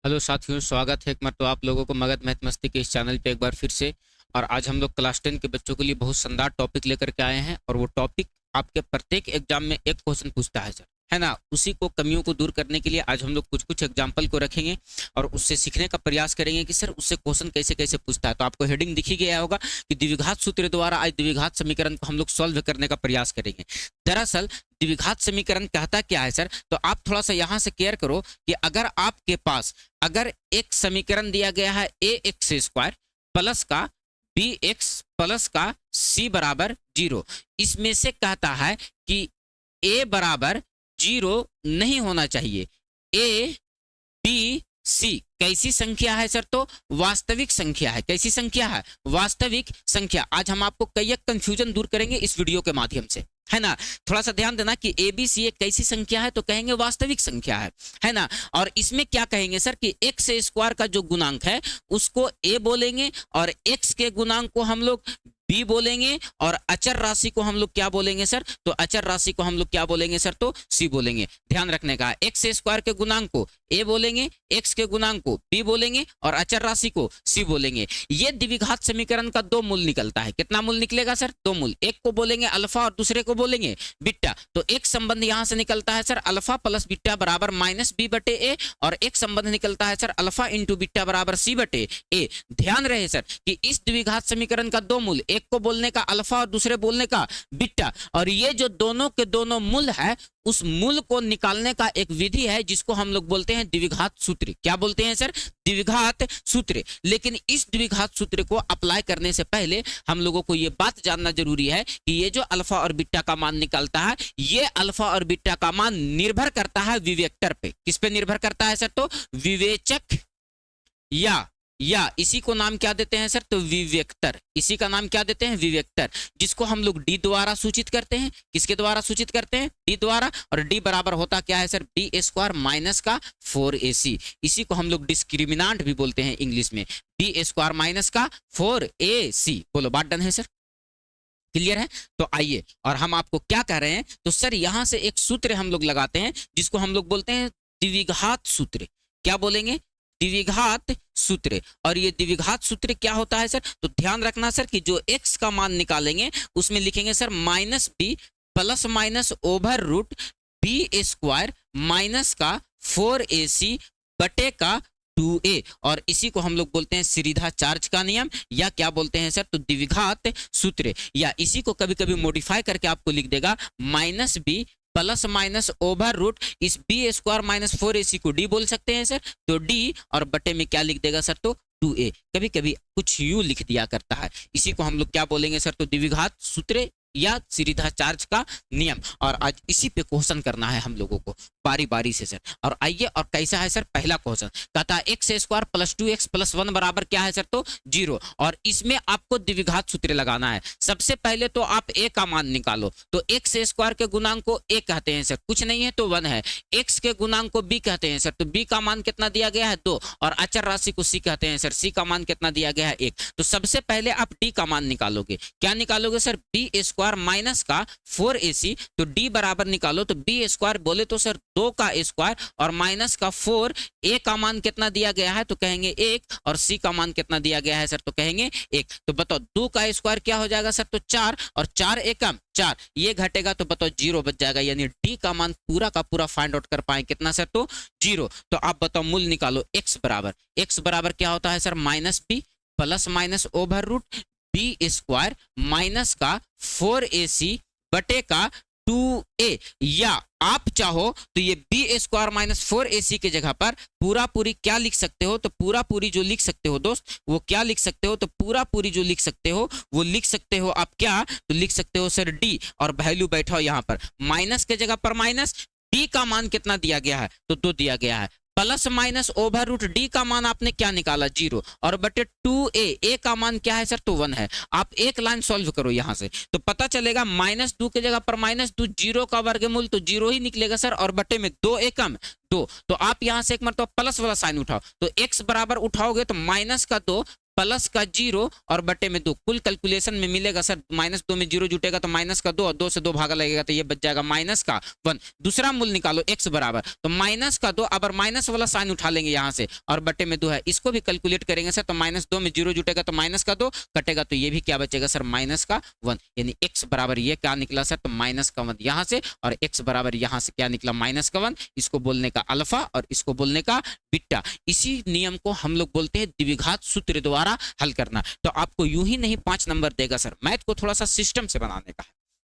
Hello साथियों, स्वागत है एक मरतबा आप लोगों को मगध मैथ मस्ती के इस चैनल पे एक बार फिर से। और आज हम लोग क्लास 10 के बच्चों के लिए बहुत शानदार टॉपिक लेकर के आए हैं और वो टॉपिक आपके प्रत्येक एग्जाम में एक क्वेश्चन पूछता है सर, है ना। उसी को कमियों को दूर करने के लिए आज हम लोग कुछ कुछ एग्जाम्पल को रखेंगे और उससे सीखने का प्रयास करेंगे कि सर उससे क्वेश्चन कैसे कैसे पूछता है। तो आपको हेडिंग दिख ही गया होगा कि द्विघात सूत्र द्वारा आज द्विघात समीकरण को हम लोग सॉल्व करने का प्रयास करेंगे। दरअसल द्विघात समीकरण कहता क्या है सर, तो आप थोड़ा सा यहाँ से केयर करो कि अगर आपके पास अगर एक समीकरण दिया गया है ए एक्स स्क्वायर प्लस का बी एक्स प्लस का सी बराबर 0, इसमें से कहता है कि ए बराबर 0 नहीं होना चाहिए। ए बी सी कैसी संख्या है सर, तो वास्तविक संख्या है। कैसी संख्या है? वास्तविक संख्या। आज हम आपको कई एक कंफ्यूजन दूर करेंगे इस वीडियो के माध्यम से, है ना। थोड़ा सा ध्यान देना कि ए बी सी एक कैसी संख्या है, तो कहेंगे वास्तविक संख्या है ना। और इसमें क्या कहेंगे सर कि एक्स स्क्वायर का जो गुणांक है उसको ए बोलेंगे और एक्स के गुणांक को हम लोग बी बोलेंगे और अचर राशि को हम लोग क्या बोलेंगे सर, तो अचर राशि को हम लोग क्या बोलेंगे सर, तो सी बोलेंगे। ध्यान रखने का, एक्स स्क्वायर के गुणांक को ए बोलेंगे, एक्स के गुणांक को बी बोलेंगे और अचर राशि को सी बोलेंगे। ये द्विघात समीकरण का दो मूल निकलता है। कितना मूल निकलेगा सर? दो मूल। एक को बोलेंगे अल्फा और दूसरे को बोलेंगे बीटा। तो एक संबंध यहां से निकलता है सर अल्फा प्लस बीटा बराबर माइनस बी बटे ए, और एक संबंध निकलता है सर अल्फा इंटू बीटा बराबर सी बटे ए। ध्यान रहे सर कि इस द्विघात समीकरण का दो मूल, एक को बोलने का अल्फा और दूसरे बोलने का बीटा, और ये जो दोनों के दोनों मूल है उस मूल को निकालने का एक विधि है जिसको हम लोग बोलते हैं द्विघात सूत्र। क्या बोलते हैं सर? द्विघात सूत्र। लेकिन इस द्विघात सूत्र को अप्लाई करने से पहले हम लोगों को यह बात जानना जरूरी है कि ये जो अल्फा और बीटा का मान निकलता है, ये अल्फा और बीटा का मान निर्भर करता है विवेक्टर पे। किस पे निर्भर करता है सर? तो विवेचक या इसी को नाम क्या देते हैं सर, तो विवेक्टर। इसी का नाम क्या देते हैं? विवेक्टर, जिसको हम लोग डी द्वारा सूचित करते हैं। किसके द्वारा सूचित करते हैं? डी द्वारा। और डी बराबर होता क्या है सर? बी स्क्वायर माइनस का 4ac। इसी को हम लोग डिस्क्रिमिनांट भी बोलते हैं इंग्लिश में, बी स्क्वायर माइनस का 4ac। बोलो, बात डन है सर? क्लियर है? तो आइए, और हम आपको क्या कह रहे हैं, तो सर यहां से एक सूत्र हम लोग लगाते हैं जिसको हम लोग बोलते हैं द्विघात सूत्र। क्या बोलेंगे? द्विघात सूत्र। और ये द्विघात सूत्र क्या होता है सर, तो ध्यान रखना सर कि जो x का मान निकालेंगे उसमें लिखेंगे sir minus B plus minus over root B square minus का 4ac बटे का 2a। और इसी को हम लोग बोलते हैं सीधा चार्ज का नियम, या क्या बोलते हैं सर, तो द्विघात सूत्र। या इसी को कभी कभी मॉडिफाई करके आपको लिख देगा minus B plus minus over root इस बी स्क्वायर माइनस 4ac को डी बोल सकते हैं सर, तो डी और बटे में क्या लिख देगा सर, तो 2a। कभी कभी कुछ यू लिख दिया करता है। इसी को हम लोग क्या बोलेंगे सर, तो द्विघात सूत्र या सीधा चार्ज का नियम। और आज इसी पे क्वेश्चन करना है हम लोगों को बारी बारी से सर। और आइए, और कैसा है सर? पहला क्वेश्चन कहता है x square plus 2x plus 1 बराबर क्या है सर, तो 0। और इसमें आपको द्विघात सूत्र लगाना है। सबसे पहले तो आप a का मान निकालो। तो एक्स स्क्वायर के गुणांक को a कहते हैं सर, कुछ नहीं है तो 1 है। x के गुणांक को b कहते हैं सर, तो b का मान कितना दिया गया है, 2। और अचर राशि को c कहते हैं सर, c का मान कितना दिया गया है, 1। तो सबसे पहले आप d का मान निकालोगे। क्या निकालोगे सर? b स्क्वायर माइनस का 4ac। तो d बराबर निकालो, तो b स्क्वायर बोले तो सर 2 का स्क्वायर और माइनस का 4। a का मान कितना दिया गया है, तो कहेंगे 1। और c का मान कितना दिया गया है सर, तो कहेंगे 1। तो बताओ 2 का स्क्वायर क्या हो जाएगा सर, तो 4। और 4 एकम 4, ये घटेगा तो बताओ 0 बच जाएगा। यानी d का मान पूरा का पूरा फाइंड आउट कर पाए कितना सर, तो 0। तो आप बताओ मूल निकालो। x बराबर क्या होता है sir, minus B plus minus over root B square minus का 4ac बटे का 2a। या आप चाहो तो ये बी स्क्वायर माइनस 4ac के जगह पर पूरा पूरी क्या लिख सकते हो, तो पूरा पूरी जो लिख सकते हो दोस्त, वो क्या लिख सकते हो, तो पूरा पूरी जो लिख सकते हो वो लिख सकते हो आप क्या, तो लिख सकते हो सर d। और वैल्यू बैठाओ यहाँ पर, माइनस के जगह पर माइनस, d का मान कितना दिया गया है, तो 2 दिया गया है, plus minus over root D का मान आपने क्या निकाला, 0। और बटे 2a, a का मान क्या है सर, तो 1 है। आप एक लाइन सॉल्व करो यहां से तो पता चलेगा -2 के जगह पर -2, 0 का वर्गमूल तो 0 ही निकलेगा सर, और बटे में 2 एकम 2। तो आप यहां से एक मतलब प्लस वाला साइन उठाओ, तो x बराबर उठाओगे तो -2 प्लस का 0 और बटे में 2, कुल कैलकुलेशन में मिलेगा सर -2 में 0 जुटेगा तो माइनस का 2 और 2 से 2 भागा लगेगा तो ये बच जाएगा माइनस का 1। दूसरा मूल निकालो x बराबर, तो माइनस का 2, अब माइनस वाला साइन उठा लेंगे यहाँ से और बटे में 2 है, इसको भी कैलकुलेट करेंगे सर तो -2 में 0 जुटेगा तो माइनस का 2 कटेगा तो ये भी क्या बचेगा सर माइनस का 1, यानी x बराबर ये क्या निकला सर तो माइनस का 1 यहाँ से, और x बराबर यहाँ से क्या निकला माइनस का 1। इसको बोलने का अल्फा और इसको बोलने का बीटा। इसी नियम को हम लोग बोलते हैं द्विघात सूत्र द्वारा हल करना। तो आपको यूं ही नहीं 5 नंबर देगा सर, मैथ को थोड़ा सा सिस्टम से बनाने का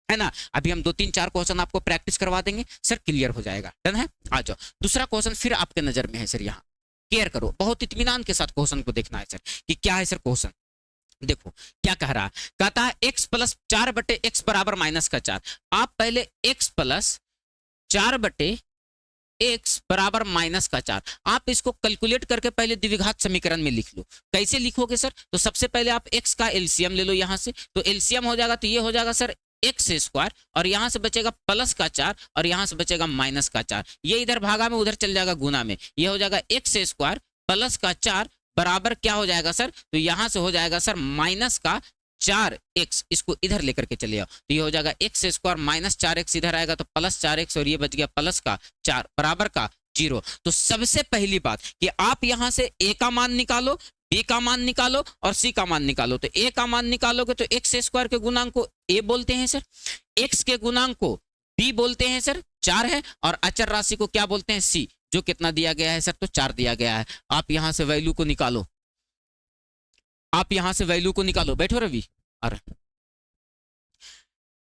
है ना। अभी हम 2-3-4 क्वेश्चन आपको प्रैक्टिस करवा देंगे सर, क्लियर हो जाएगा। डन है, आ जाओ। दूसरा क्वेश्चन फिर आपके नजर में है सर, यहाँ केयर करो, बहुत इत्मीनान के साथ क्वेश्चन को देखना है सर कि क्या है सर क्वेश्चन। देखो क्या कह रहा है, कहता है x प्लस 4 बटे x बराबर माइनस का 4। आप पहले x प्लस 4 बटे x बराबर माइनस का 4, आप इसको कैलकुलेट करके पहले द्विघात समीकरण में लिख लो। कैसे लिखोगे सर, तो सबसे पहले आप x का एलसीएम ले लो यहाँ से, तो एलसीएम हो जाएगा तो ये हो जाएगा सर एक्स स्क्वायर, और यहाँ से बचेगा प्लस का 4 और यहाँ से बचेगा माइनस का 4। ये इधर भागा में उधर चल जाएगा गुना में, ये हो जाएगा एक्स स्क्वायर प्लस का 4 बराबर क्या हो जाएगा सर, तो यहाँ से हो जाएगा सर माइनस का 4x, इसको इधर लेकर के चले आओ तो ये हो जाएगा एक्स स्क्वायर माइनस 4x, इधर आएगा तो प्लस 4x और ये बच गया प्लस का 4 बराबर का 0। तो सबसे पहली बात कि आप यहाँ से a का मान निकालो, b का मान निकालो और c का मान निकालो। तो a का मान निकालोगे तो एक्स स्क्वायर के गुणांक को a बोलते हैं सर, x के गुणांक को b बोलते हैं सर 4 है, और अचर राशि को क्या बोलते हैं c, जो कितना दिया गया है सर तो 4 दिया गया है। आप यहां से वैल्यू को निकालो, आप यहां से वैल्यू को निकालो, बैठो रवि। अरे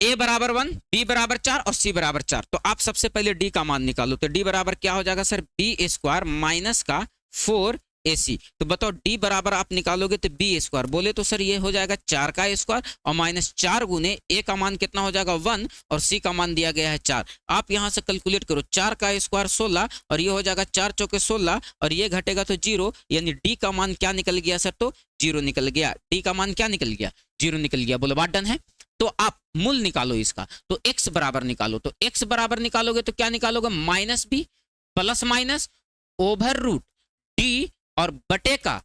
a बराबर 1, b बराबर 4 और c बराबर 4। तो आप सबसे पहले d का मान निकालो, तो d बराबर क्या हो जाएगा सर b स्क्वायर माइनस का 4ac। तो बताओ d बराबर आप निकालोगे तो b स्क्वायर, बोले तो सर ये हो जाएगा 4 का स्क्वायर और माइनस 4 गुने a का मान कितना हो जाएगा 1 और c का मान दिया गया है 4। आप यहां से कैलकुलेट करो, 4 का स्क्वायर 16 और ये हो जाएगा 4 चौके 16 और ये घटेगा तो 0, यानी d का मान क्या निकल गया सर तो 0 निकल गया। d का मान क्या निकल गया 0 निकल गया। बोलो बात डन है। तो आप मूल निकालो इसका, तो x बराबर निकालो, तो x बराबर निकालोगे तो क्या निकालोगे minus b plus minus over root d और बटे का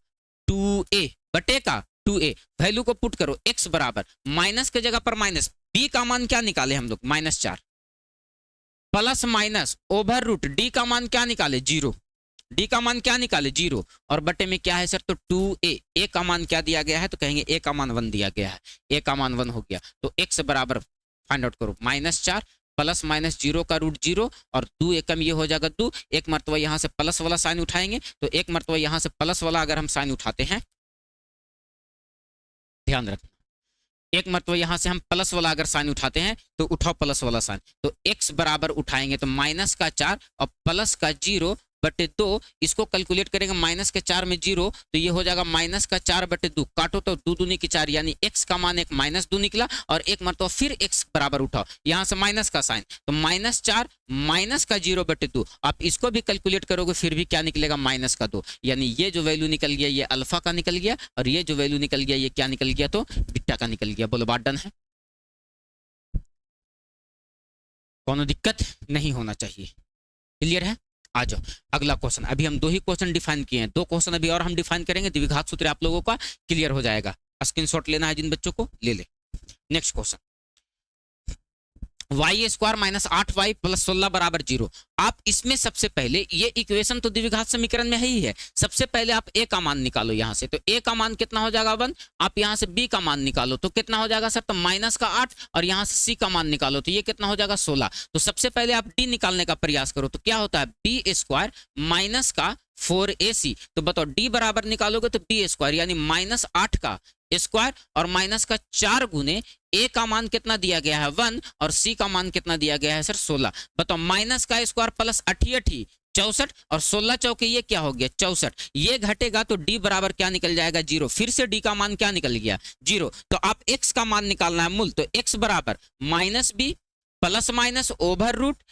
2a, बटे का 2a। वैल्यू को पुट करो, x बराबर माइनस के जगह पर माइनस, b का मान क्या निकाले हम लोग -4 plus minus over root d का मान क्या निकाले 0, d का मान क्या निकाले 0 और बटे में क्या है सर तो 2a। a का मान क्या दिया गया है तो कहेंगे a का मान 1 दिया गया है, a का मान 1 हो गया। तो x बराबर फाइंड आउट करो -4 प्लस माइनस 0 का रूट 0 और 2 एकम ये हो जाएगा 2। एक मरतबा यहाँ से प्लस वाला साइन उठाएंगे, तो एक मरतबा यहाँ से प्लस वाला अगर हम साइन उठाते हैं, ध्यान रखना, एक मरतबा यहाँ से हम प्लस वाला अगर साइन उठाते हैं तो उठाओ प्लस वाला साइन, तो x बराबर उठाएंगे तो माइनस का 4 और प्लस का 0 बटे 2। इसको कैलकुलेट करेंगे माइनस के 4 में 0 तो ये हो जाएगा माइनस का 4 बटे 2, काटो तो 2 दूनी की 4, यानी x का मान एक -2 निकला। और एक मरतबा फिर x बराबर उठाओ, यहाँ से माइनस का साइन, तो -4 माइनस का 0 बटे 2। आप इसको भी कैलकुलेट करोगे फिर भी क्या निकलेगा माइनस का 2, यानी ये जो वैल्यू निकल गया ये अल्फा का निकल गया और ये जो वैल्यू निकल गया ये क्या निकल गया तो बीटा का निकल गया। बोलो बात डन है, कोनो दिक्कत नहीं होना चाहिए, क्लियर है। आ जाओ अगला क्वेश्चन। अभी हम 2 ही क्वेश्चन डिफाइन किए हैं, 2 क्वेश्चन अभी और हम डिफाइन करेंगे, द्विघात सूत्र आप लोगों का क्लियर हो जाएगा। स्क्रीनशॉट लेना है जिन बच्चों को ले ले। Next question, y square minus 8y plus 16 बराबर 0। आप इसमें सबसे पहले ये इक्वेशन तो द्विघात समीकरण में है ही है, सबसे पहले आप a का मान निकालो यहाँ से, तो a का मान कितना हो जाएगा 1। आप यहाँ से b का मान निकालो तो कितना हो जाएगा सर तो माइनस का 8 और यहाँ से c का मान निकालो तो ये कितना हो जाएगा 16। तो सबसे पहले आप d निकालने का प्रयास करो, तो क्या होता है b स्क्वायर माइनस का 4ac। तो बताओ d बराबर निकालोगे तो b स्क्वायर यानी -8 का स्क्वायर और माइनस का 4 गुने a का मान कितना दिया गया है 1 और c का मान कितना दिया गया है सर 16। बताओ माइनस का स्क्वायर प्लस 88 64 और 16 चौके ये क्या हो गया 64, ये घटेगा तो d बराबर क्या निकल जाएगा 0। फिर से d का मान क्या निकल गया 0। तो आप x का मान निकालना है मूल, तो x बराबर -b plus minus over root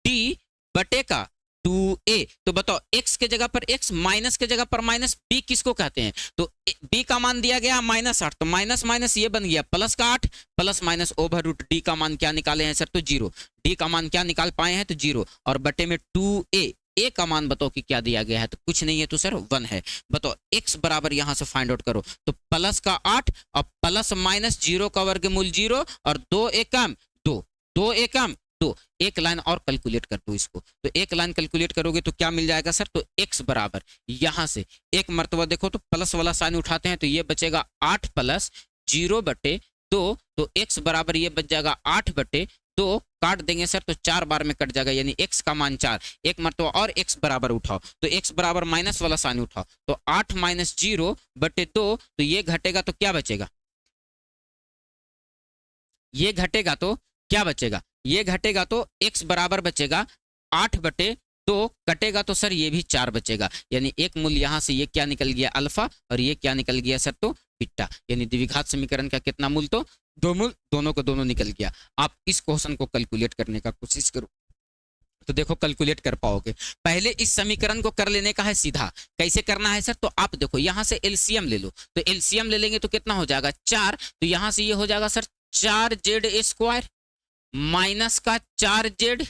d बटे का 2a। तो बताओ x के जगह पर x, माइनस के जगह पर माइनस, b किसको कहते हैं तो b का मान दिया गया -8 तो माइनस माइनस ये बन गया प्लस का 8 plus minus over root d का मान क्या निकाले हैं सर तो 0। d का मान क्या निकाल पाए हैं तो 0 और बटे में 2a ए का मान बताओ कि क्या दिया गया है, तो कुछ नहीं है तो सर 1 है। बताओ एक्स बराबर यहां से फाइंड आउट करो, तो प्लस का 8 और प्लस माइनस 0 का वर्गमूल 0 और 2 एकम 2, 2 एकम 2, एक लाइन और कैलकुलेट कर दो इसको, तो एक लाइन कैलकुलेट करोगे तो क्या मिल जाएगा सर, तो x बराबर यहां से एक मर्तबा देखो तो प्लस वाला साइन उठाते हैं तो ये बचेगा 8 प्लस 0 बटे 2, तो x बराबर ये बच जाएगा 8 बटे 2, काट देंगे सर तो 4 बार में कट जाएगा, यानी x का मान 4, एक मर्तबा और x बराबर उठाओ तो x बराबर माइनस वाला साइन उठाओ, तो 8 माइनस 0 बटे 2, तो ये घटेगा तो क्या बचेगा, ये घटेगा तो क्या बचेगा, ये घटेगा तो x बराबर बचेगा 8 बटे 2, कटेगा तो सर ये भी 4 बचेगा, यानी एक मूल यहां से ये क्या निकल गया अल्फा और ये क्या निकल गया सर, तो बीटा, यानी द्विघात समीकरण का कितना मूल, तो 2 मूल, दोनों को दोनों निकल गया। आप इस क्वेश्चन को कैलकुलेट करने का कोशिश करो तो देखो कैलकुलेट कर पाओगे। पहले इस समीकरण को कर लेने का है सीधा, कैसे करना है सर, तो आप देखो यहां से एलसीएम ले लो, तो एलसीएम ले लेंगे तो कितना हो जाएगा 4, तो यहां से ये हो जाएगा सर 4z² माइनस का 4z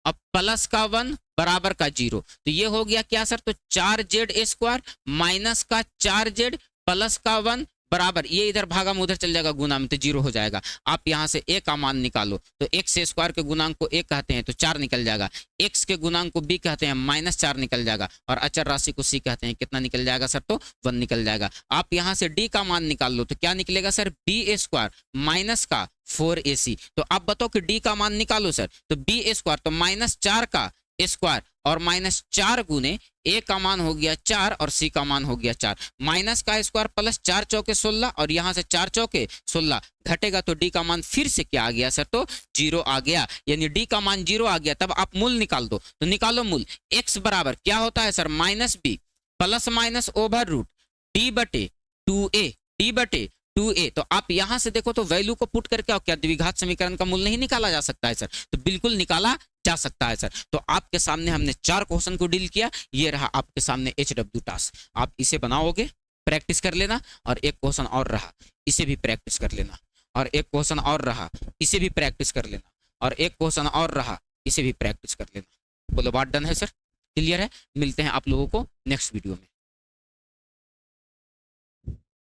और प्लस का 1 बराबर का 0, तो ये हो गया क्या सर, तो 4z² माइनस का 4z प्लस का 1 बराबर, ये इधर भागा में उधर चल जाएगा गुना में तो 0 हो जाएगा। आप यहां से a का मान निकालो, तो x स्क्वायर के गुणांक को a कहते हैं तो 4 निकल जाएगा, x के गुणांक को b कहते हैं -4 निकल जाएगा, और अचर राशि को c कहते हैं, कितना निकल जाएगा सर, तो 1 निकल जाएगा। आप यहां से d का मान निकाल लो तो क्या निकलेगा सर, b² माइनस का 4ac, तो आप बताओ कि d का मान निकालो सर, तो b² तो -4 का स्क्वायर और -4 गुने a का मान हो गया 4 और c का मान हो गया 4, माइनस का स्क्वायर प्लस 4 चौके 16 और यहां से 4 चौके 16 घटेगा तो d का मान फिर से क्या आ गया सर, तो 0 आ गया, यानी d का मान 0 आ गया। तब आप मूल निकाल दो, तो निकालो मूल, x बराबर क्या होता है sir, -b plus minus over root d बटे 2a, d बटे 2a, तो आप यहां से देखो तो वैल्यू को पुट करके क्या द्विघात समीकरण का मूल नहीं निकाला जा सकता है सर, तो बिल्कुल निकाला जा सकता है सर। तो आपके सामने हमने 4 क्वेश्चन को डील किया, ये रहा आपके सामने HW टास्क, आप इसे बनाओगे, प्रैक्टिस कर लेना, और एक क्वेश्चन और रहा इसे भी प्रैक्टिस कर लेना, और एक क्वेश्चन और रहा इसे भी प्रैक्टिस कर लेना, और एक क्वेश्चन और रहा इसे भी प्रैक्टिस कर लेना। बोलो बात डन है सर, क्लियर है, मिलते हैं आप लोगों को नेक्स्ट वीडियो में।